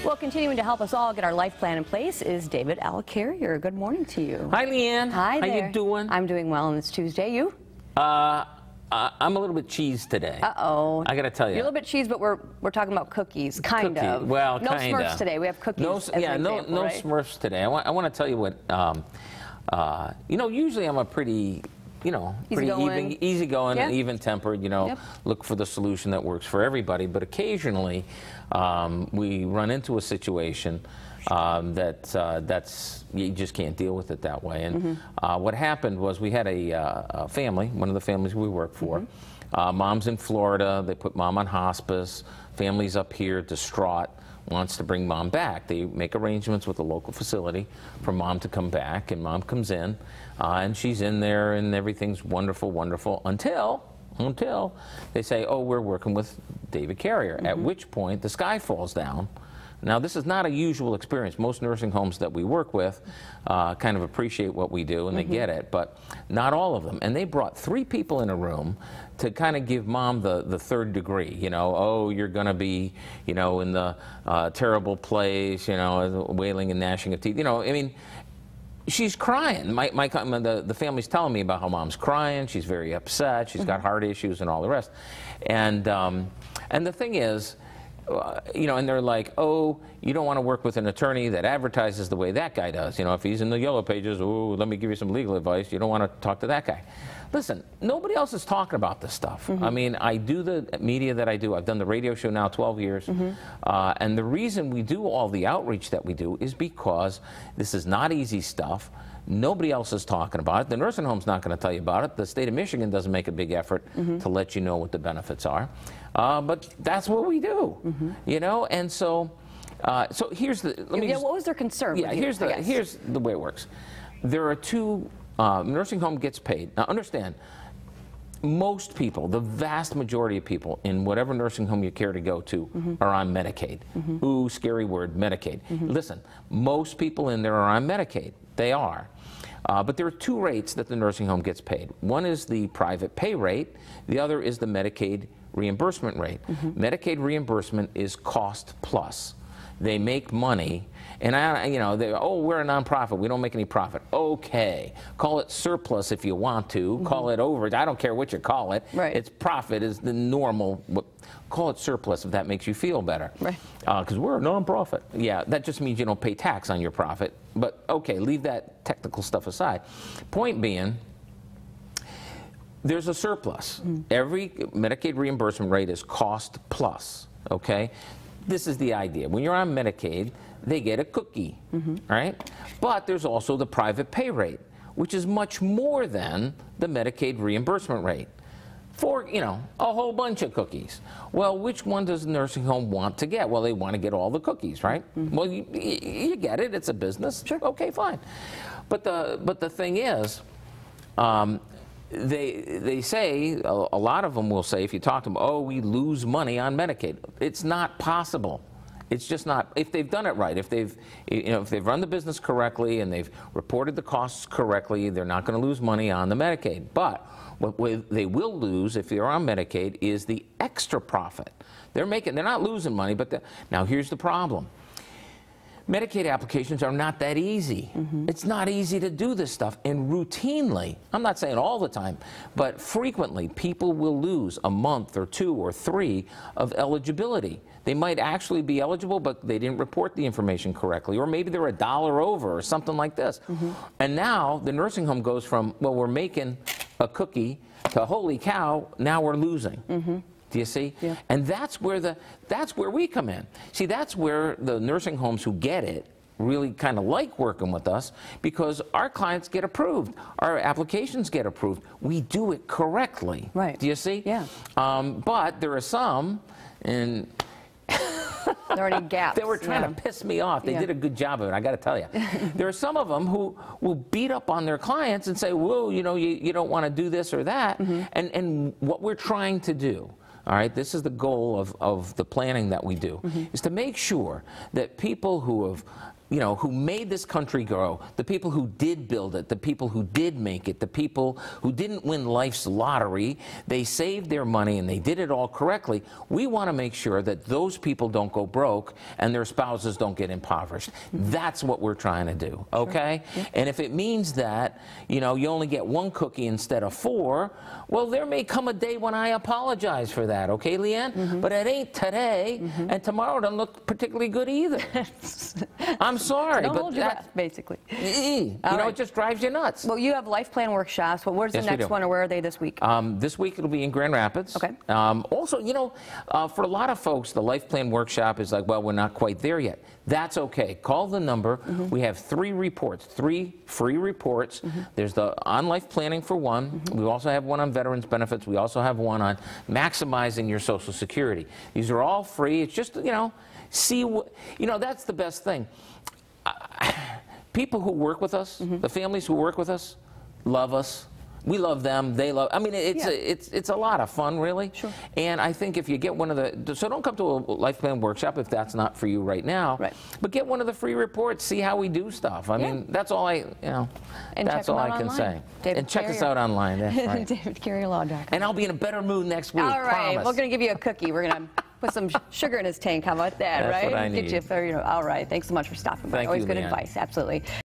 Well, continuing to help us all get our life plan in place is David L. Carrier. Good morning to you. Hi, Leanne. Hi there. How you doing? I'm doing well, and it's Tuesday. You? I'm a little bit cheesed today. Uh-oh. I got to tell you. You're a little bit cheesed, but we're talking about cookies, kind of. Well, no kind of. Smurfs today. We have cookies. No, as an example, no right? Smurfs today. I want to tell you what. Usually I'm a pretty. Easygoing, Yep. and even-tempered, Yep. look for the solution that works for everybody. But occasionally, we run into a situation that's you just can't deal with it that way. And what happened was we had a family, one of the families we work for. Mom's in Florida. They put mom on hospice. Family's up here, distraught, wants to bring mom back. They make arrangements with the local facility for mom to come back, and mom comes in, and she's in there, and everything's wonderful, wonderful, until they say, oh, we're working with David Carrier, at which point the sky falls down. Now, this is not a usual experience. Most nursing homes that we work with kind of appreciate what we do, and they get it, but not all of them. And they brought 3 people in a room to kind of give mom the third degree, oh, you're going to be, in the terrible place, wailing and gnashing of teeth. I mean, she's crying. The family's telling me about how mom's crying. She's very upset. She's got heart issues and all the rest. And the thing is, and they're like, oh, you don't want to work with an attorney that advertises the way that guy does. If he's in the yellow pages, oh, let me give you some legal advice. You don't want to talk to that guy. Listen, nobody else is talking about this stuff. I mean, I do the media that I do. I've done the radio show now 12 years. And the reason we do all the outreach that we do is because this is not easy stuff. Nobody else is talking about it. The nursing home's not going to tell you about it. The state of Michigan doesn't make a big effort to let you know what the benefits are. But that's what we do, And so, here's the. What was their concern? Yeah, here's the way it works. There are 2. Nursing home gets paid. Now, understand. Most people, the vast majority of people in whatever nursing home you care to go to are on Medicaid. Ooh, scary word, Medicaid. Listen, most people in there are on Medicaid. They are. But there are 2 rates that the nursing home gets paid. One is the private pay rate. The other is the Medicaid reimbursement rate. Medicaid reimbursement is cost plus. They make money, and oh, we're a nonprofit. We don't make any profit. Okay, call it surplus if you want to. Call it overage. I don't care what you call it. Right. It's profit is the normal. Call it surplus if that makes you feel better. Right. Because we're a nonprofit. Yeah, that just means you don't pay tax on your profit. But okay, leave that technical stuff aside. Point being, there's a surplus. Every Medicaid reimbursement rate is cost plus. Okay. This is the idea. When you're on Medicaid, they get a cookie, right? But there's also the private pay rate, which is much more than the Medicaid reimbursement rate for, a whole bunch of cookies. Well, which one does the nursing home want to get? Well, they want to get all the cookies, right? Well, you get it. It's a business. Sure. Okay, fine. But the thing is, they say, a lot of them will say, if you talk to them, oh, we lose money on Medicaid. It's not possible. It's just not. If they've done it right, if they've run the business correctly and they've reported the costs correctly, they're not going to lose money on the Medicaid. But what they will lose if they're on Medicaid is the extra profit. They're not losing money, but now here's the problem. Medicaid applications are not that easy. It's not easy to do this stuff. And routinely, I'm not saying all the time, but frequently, people will lose a month or 2 or 3 of eligibility. They might actually be eligible, but they didn't report the information correctly. Or maybe they're $1 over or something like this. And now the nursing home goes from, well, we're making a cookie to holy cow, now we're losing. Do you see? Yeah. And that's where we come in. See, that's where the nursing homes who get it really kind of like working with us, because our clients get approved. Our applications get approved. We do it correctly. Right. Do you see? Yeah. But there are some, and there are any gaps. They were trying to piss me off. They did a good job of it, I got to tell you. There are some of them who will beat up on their clients and say, whoa, you don't want to do this or that. And what we're trying to do, all right, this is the goal of the planning that we do, is to make sure that people who have you know, who made this country grow, the people who did build it, the people who did make it, the people who didn't win life's lottery, they saved their money and they did it all correctly. We want to make sure that those people don't go broke and their spouses don't get impoverished. That's what we're trying to do, okay? Sure. Yeah. And if it means that, you know, you only get one cookie instead of 4, well, there may come a day when I apologize for that, okay, Leanne? But it ain't today, and tomorrow doesn't look particularly good either. I'm sorry, don't but hold your breath, basically. You know, it just drives you nuts. Well, you have life plan workshops. Well, where's the next one, or where are they this week? This week it'll be in Grand Rapids. Okay. Also, you know, for a lot of folks, the life plan workshop is like, well, we're not quite there yet. That's okay. Call the number. We have 3 reports, 3 free reports. There's the on life planning for one. We also have one on veterans benefits. We also have one on maximizing your Social Security. These are all free. It's just, you know, see what, you know, that's the best thing. People who work with us, the families who work with us, love us. We love them. They love. I mean, it's a lot of fun, really. Sure. And I think if you get one of the, so don't come to a life plan workshop if that's not for you right now. Right. But get one of the free reports. See how we do stuff. I mean, that's all that's all I can say. And check us out online. That's right. DavidCarrierLaw.com. And I'll be in a better mood next week. All right. Promise. We're going to give you a cookie. We're going to put some sugar in his tank. How about that? That's right? What I need. Get you, you know. All right. Thanks so much for stopping by. Thank Always you, good Leanne. advice. Absolutely.